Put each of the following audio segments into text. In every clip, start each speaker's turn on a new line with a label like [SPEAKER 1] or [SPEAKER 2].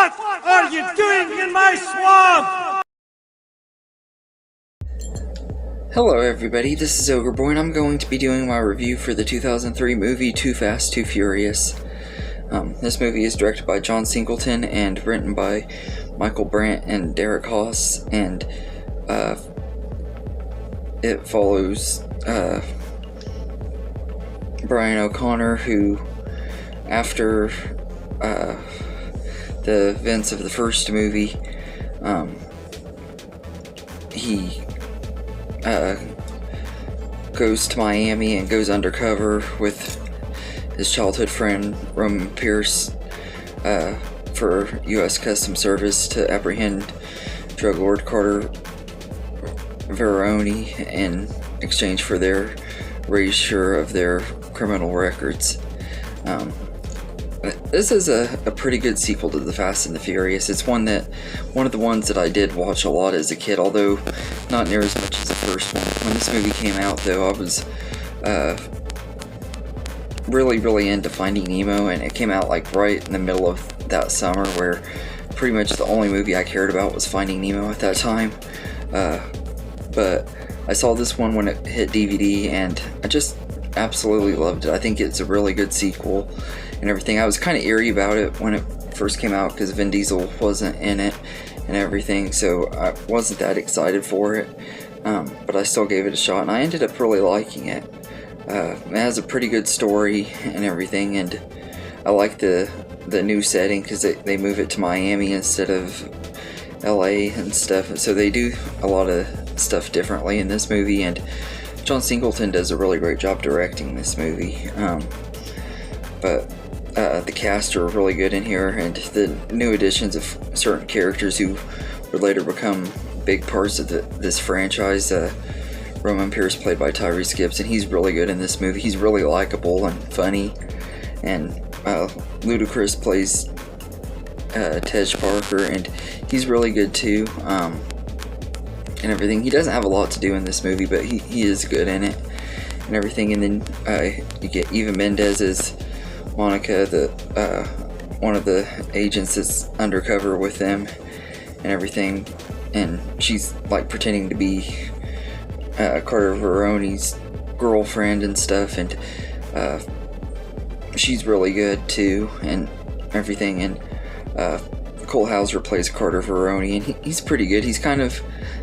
[SPEAKER 1] What are you doing in my swamp?
[SPEAKER 2] Hello everybody, this is Ogre Boy and I'm going to be doing my review for the 2003 movie Too Fast, Too Furious. This movie is directed by John Singleton and written by Michael Brandt and Derek Haas, and it follows Brian O'Connor, who, after the events of the first movie, he goes to Miami and goes undercover with his childhood friend Roman Pierce for U.S. Customs Service to apprehend drug lord Carter Veroni in exchange for their erasure of their criminal records. This is a pretty good sequel to The Fast and the Furious. It's one of the ones that I did watch a lot as a kid, although not near as much as the first one. When this movie came out, though, I was really into Finding Nemo, and it came out like right in the middle of that summer, where pretty much the only movie I cared about was Finding Nemo at that time. But I saw this one when it hit DVD, and I just absolutely loved it. I think it's a really good sequel and everything. I was kind of eerie about it when it first came out because Vin Diesel wasn't in it and everything, so I wasn't that excited for it, but I still gave it a shot, and I ended up really liking it. It has a pretty good story and everything, and I like the new setting because they move it to Miami instead of LA and stuff, so they do a lot of stuff differently in this movie, and John Singleton does a really great job directing this movie. But the cast are really good in here, and the new additions of certain characters who would later become big parts of this franchise. Roman Pierce, played by Tyrese Gibson, he's really good in this movie. He's really likable and funny, and Ludacris plays Tej Parker, and he's really good too. And everything. He doesn't have a lot to do in this movie, but he is good in it and everything. And then you get Eva Mendes as Monica, one of the agents that's undercover with them and everything, and she's like pretending to be Carter Veroni's girlfriend and stuff, and she's really good too and everything. And Cole Hauser plays Carter Veroni, and he's pretty good. He's kind of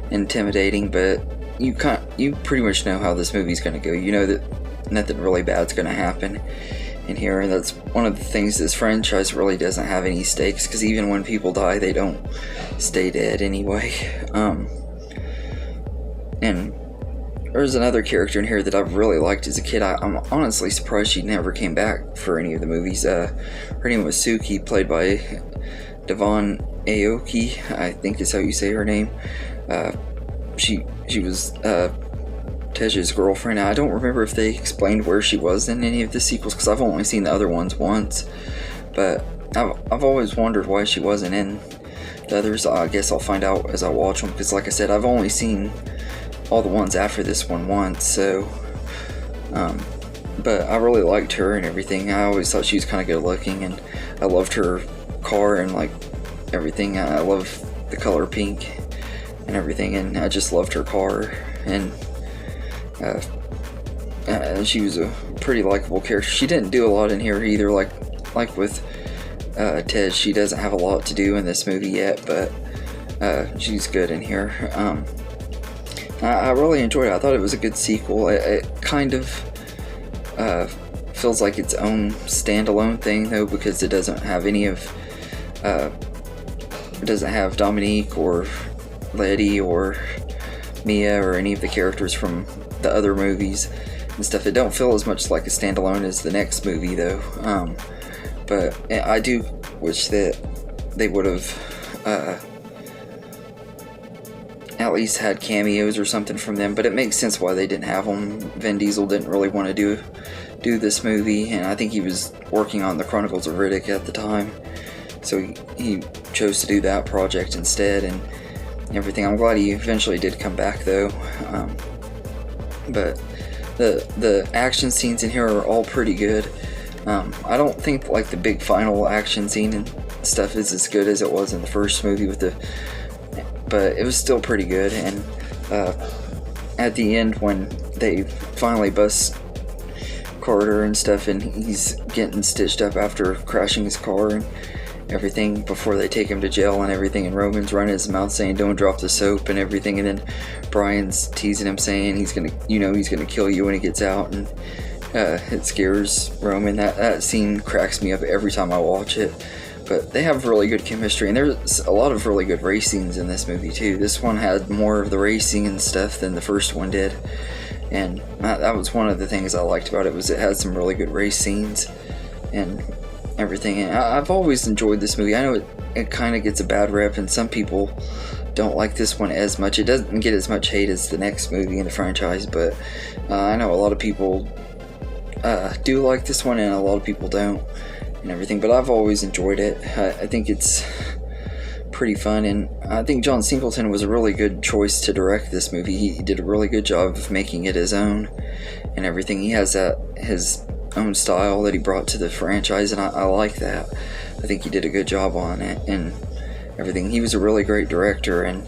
[SPEAKER 2] intimidating, but you pretty much know how this movie's going to go. You know that nothing really bad's going to happen in here, and that's one of the things this franchise really doesn't have any stakes, because even when people die, they don't stay dead anyway. And there's another character in here that I've really liked as a kid. I'm honestly surprised she never came back for any of the movies. Her name was Suki, played by Devon Aoki, I think is how you say her name. She was Tej's girlfriend. Now, I don't remember if they explained where she was in any of the sequels, because I've only seen the other ones once, but I've always wondered why she wasn't in the others. I guess I'll find out as I watch them, because like I said, I've only seen all the ones after this one once, so but I really liked her and everything. I always thought she was kind of good looking, and I loved her car and like everything. I love the color pink and everything, and I just loved her car, and she was a pretty likable character. She didn't do a lot in here either, like with Tej. She doesn't have a lot to do in this movie yet, but she's good in here. I really enjoyed it. I thought it was a good sequel. It kind of feels like its own standalone thing, though, because it doesn't have any of it doesn't have Dominique or Letty or Mia or any of the characters from the other movies and stuff. It don't feel as much like a standalone as the next movie, though. But I do wish that they would have at least had cameos or something from them, but it makes sense why they didn't have them. Vin Diesel didn't really want to do this movie, and I think he was working on the Chronicles of Riddick at the time, so he chose to do that project instead and everything. I'm glad he eventually did come back, though. But the action scenes in here are all pretty good. I don't think like the big final action scene stuff is as good as it was in the first movie but it was still pretty good. And at the end, when they finally bust Carter and stuff, and he's getting stitched up after crashing his car and everything, before they take him to jail and everything, and Roman's running his mouth saying don't drop the soap and everything, and then Brian's teasing him saying he's gonna kill you when he gets out, and it scares Roman. That scene cracks me up every time I watch it. But they have really good chemistry, and there's a lot of really good race scenes in this movie too. This one had more of the racing and stuff than the first one did, and that was one of the things I liked about it, was it had some really good race scenes and everything. And I've always enjoyed this movie. I know it kind of gets a bad rep, and some people don't like this one as much. It doesn't get as much hate as the next movie in the franchise, but I know a lot of people do like this one, and a lot of people don't and everything, but I've always enjoyed it. I think it's pretty fun, and I think John Singleton was a really good choice to direct this movie. He did a really good job of making it his own and everything. He has his own style that he brought to the franchise, and I like that. I think he did a good job on it and everything. He was a really great director, and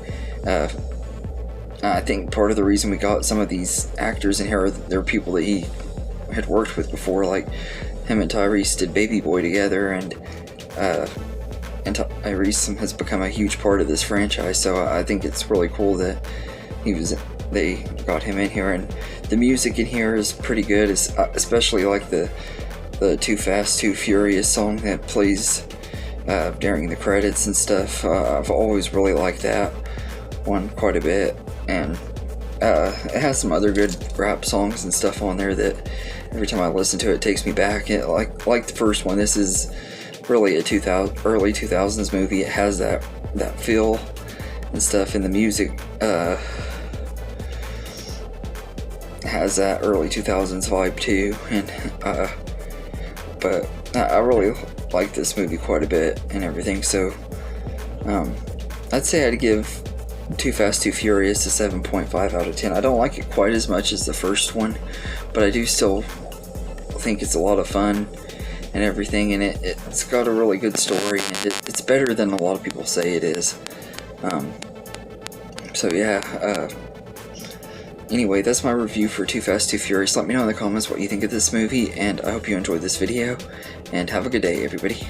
[SPEAKER 2] I think part of the reason we got some of these actors in here, they're people that he had worked with before, like him and Tyrese did Baby Boy together, and Tyrese has become a huge part of this franchise, so I think it's really cool that they got him in here. And the music in here is pretty good, especially like the Too Fast, Too Furious song that plays during the credits and stuff. I've always really liked that one quite a bit, and it has some other good rap songs and stuff on there that every time I listen to it takes me back. Like the first one, this is really a early 2000s movie. It has that feel and stuff, and the music has that early 2000s vibe too. And but I really like this movie quite a bit and everything. So I'd say I'd give Too Fast, Too Furious a 7.5 out of 10. I don't like it quite as much as the first one, but I do still think it's a lot of fun and everything, and it's got a really good story, and it's better than a lot of people say it is. So yeah, anyway, that's my review for Too Fast, Too Furious. Let me know in the comments what you think of this movie, and I hope you enjoyed this video, and have a good day, everybody.